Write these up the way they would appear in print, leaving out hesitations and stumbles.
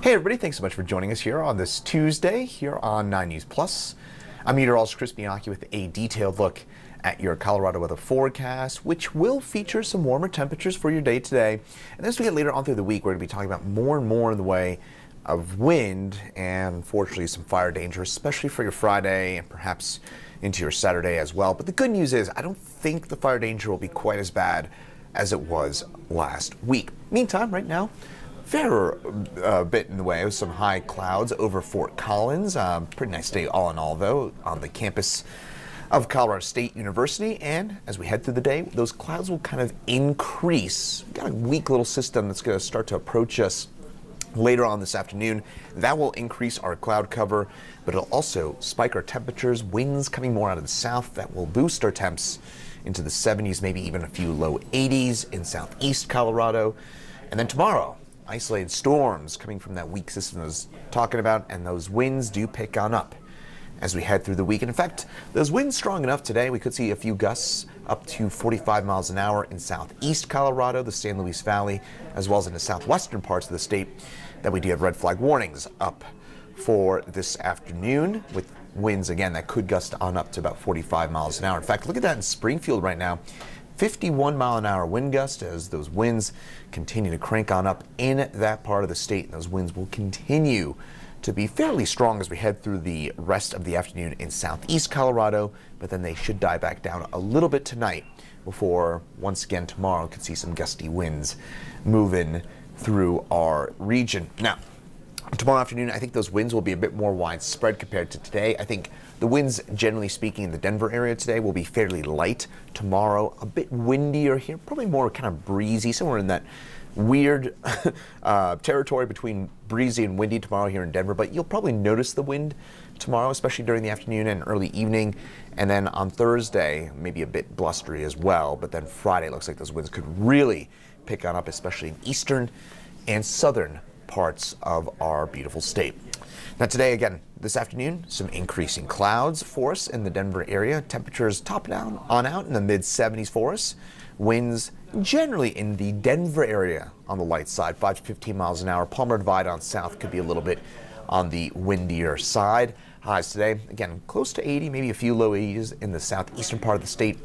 Hey everybody, thanks so much for joining us here on this Tuesday here on 9 News Plus. I'm Meteorologist Chris Bianchi with a detailed look at your Colorado weather forecast, which will feature some warmer temperatures for your day today. And as we get later on through the week, we're going to be talking about more and more in the way of wind and unfortunately some fire danger, especially for your Friday and perhaps into your Saturday as well. But the good news is I don't think the fire danger will be quite as bad as it was last week. Meantime, right now, fair bit in the way of some high clouds over Fort Collins. Pretty nice day all in all, though, on the campus of Colorado State University. And as we head through the day, those clouds will kind of increase. We've got a weak little system that's going to start to approach us later on this afternoon. That will increase our cloud cover, but it'll also spike our temperatures. Winds coming more out of the south that will boost our temps into the 70s, maybe even a few low 80s in southeast Colorado. And then tomorrow, isolated storms coming from that weak system I was talking about, and those winds do pick on up as we head through the week. And in fact, those winds strong enough today, we could see a few gusts up to 45 miles an hour in southeast Colorado, the San Luis Valley, as well as in the southwestern parts of the state, that we do have red flag warnings up for this afternoon, with winds again that could gust on up to about 45 miles an hour. In fact, look at that in Springfield right now. 51 mile an hour wind gust as those winds continue to crank on up in that part of the state. And those winds will continue to be fairly strong as we head through the rest of the afternoon in southeast Colorado, but then they should die back down a little bit tonight before once again tomorrow could see some gusty winds moving through our region. Now, tomorrow afternoon, I think those winds will be a bit more widespread compared to today. I think the winds, generally speaking, in the Denver area today will be fairly light. Tomorrow, a bit windier here, probably more kind of breezy, somewhere in that weird territory between breezy and windy tomorrow here in Denver. But you'll probably notice the wind tomorrow, especially during the afternoon and early evening. And then on Thursday, maybe a bit blustery as well. But then Friday, looks like those winds could really pick on up, especially in eastern and southern parts of our beautiful state. Now today, again, this afternoon, some increasing clouds for us in the Denver area. Temperatures top down on out in the mid 70s for us. Winds generally in the Denver area on the light side, 5 to 15 miles an hour. Palmer Divide on south could be a little bit on the windier side. Highs today, again, close to 80, maybe a few low 80s in the southeastern part of the state.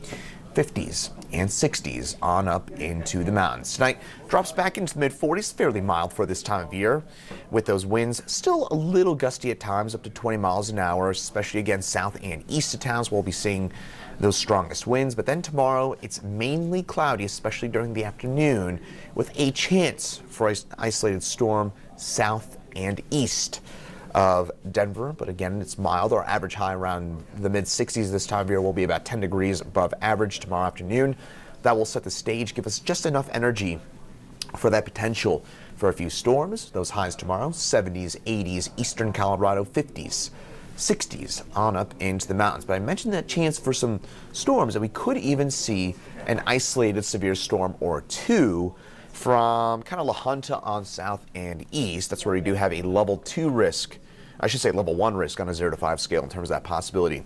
50s and 60s on up into the mountains. Tonight drops back into the mid 40s, fairly mild for this time of year, with those winds still a little gusty at times, up to 20 miles an hour, especially again south and east of towns. We'll be seeing those strongest winds. But then tomorrow it's mainly cloudy, especially during the afternoon, with a chance for an isolated storm south and east of Denver. But again, it's mild. Our average high around the mid 60s this time of year will be about 10 degrees above average tomorrow afternoon. That will set the stage, give us just enough energy for that potential for a few storms. Those highs tomorrow, 70s, 80s, eastern Colorado, 50s, 60s on up into the mountains. But I mentioned that chance for some storms, and we could even see an isolated severe storm or two from kind of La Junta on south and east. That's where we do have a level 2 risk, I should say level 1 risk on a 0 to 5 scale in terms of that possibility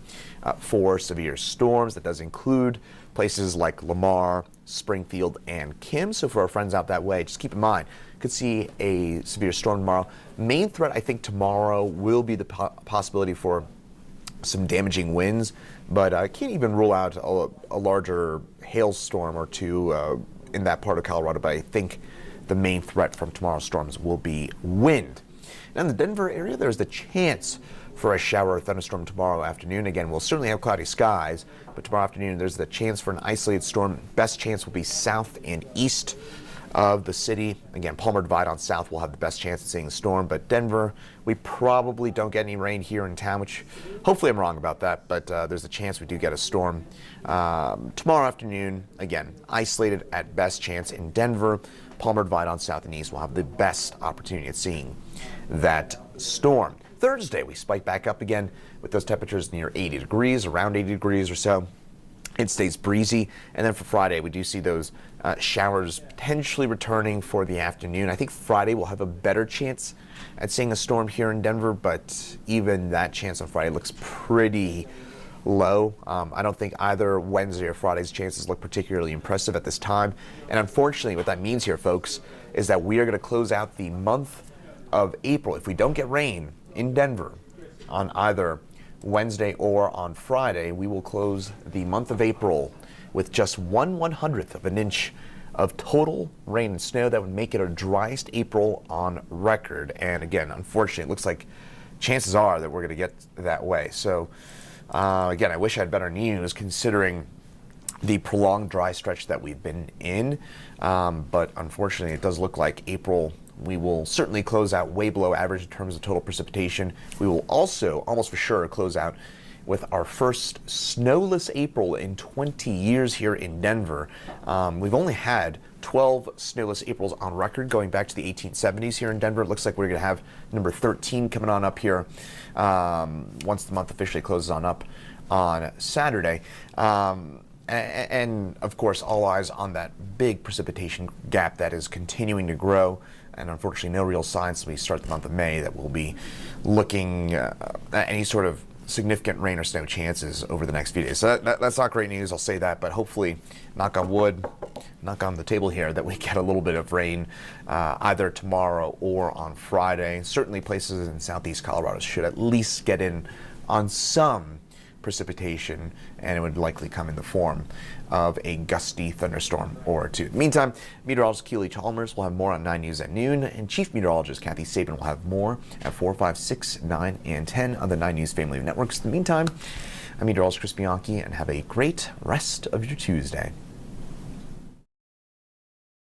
for severe storms. That does include places like Lamar, Springfield, and Kim. So for our friends out that way, just keep in mind, could see a severe storm tomorrow. Main threat, I think, tomorrow will be the possibility for some damaging winds, but I can't even rule out a larger hailstorm or two in that part of Colorado. But I think the main threat from tomorrow's storms will be wind. Now in the Denver area, there's the chance for a shower or thunderstorm tomorrow afternoon. Again, we'll certainly have cloudy skies, but tomorrow afternoon there's the chance for an isolated storm. Best chance will be south and east of the city. Again, Palmer Divide on south will have the best chance of seeing the storm, but Denver, we probably don't get any rain here in town, which hopefully I'm wrong about that, but there's a chance we do get a storm tomorrow afternoon. Again, isolated at best chance in Denver. Palmer Divide on south and east will have the best opportunity at seeing that storm. Thursday, we spike back up again with those temperatures near 80 degrees, around 80 degrees or so. It stays breezy. And then for Friday, we do see those showers potentially returning for the afternoon. I think Friday we'll have a better chance at seeing a storm here in Denver, but even that chance on Friday looks pretty low. I don't think either Wednesday or Friday's chances look particularly impressive at this time. And unfortunately, what that means here, folks, is that we are going to close out the month of April, if we don't get rain in Denver on either Wednesday or on Friday, we will close the month of April with just 1/100th of an inch of total rain and snow. That would make it our driest April on record. And again, unfortunately, it looks like chances are that we're going to get that way. So again, I wish I had better news considering the prolonged dry stretch that we've been in. But unfortunately, it does look like April, we will certainly close out way below average in terms of total precipitation. We will also, almost for sure, close out with our first snowless April in 20 years here in Denver. We've only had 12 snowless Aprils on record going back to the 1870s here in Denver. It looks like we're going to have number 13 coming on up here once the month officially closes on up on Saturday. And of course, all eyes on that big precipitation gap that is continuing to grow. And unfortunately, no real signs as we start the month of May that we'll be looking at any sort of significant rain or snow chances over the next few days. So that's not great news, I'll say that, but hopefully, knock on wood, knock on the table here, that we get a little bit of rain either tomorrow or on Friday. Certainly places in southeast Colorado should at least get in on some precipitation, and it would likely come in the form of a gusty thunderstorm or two. Meantime, meteorologist Keely Chalmers will have more on 9 News at noon, and Chief Meteorologist Kathy Sabin will have more at 4, 5, 6, 9, and 10 on the 9 News family of networks. In the meantime, I'm meteorologist Chris Bianchi, and have a great rest of your Tuesday.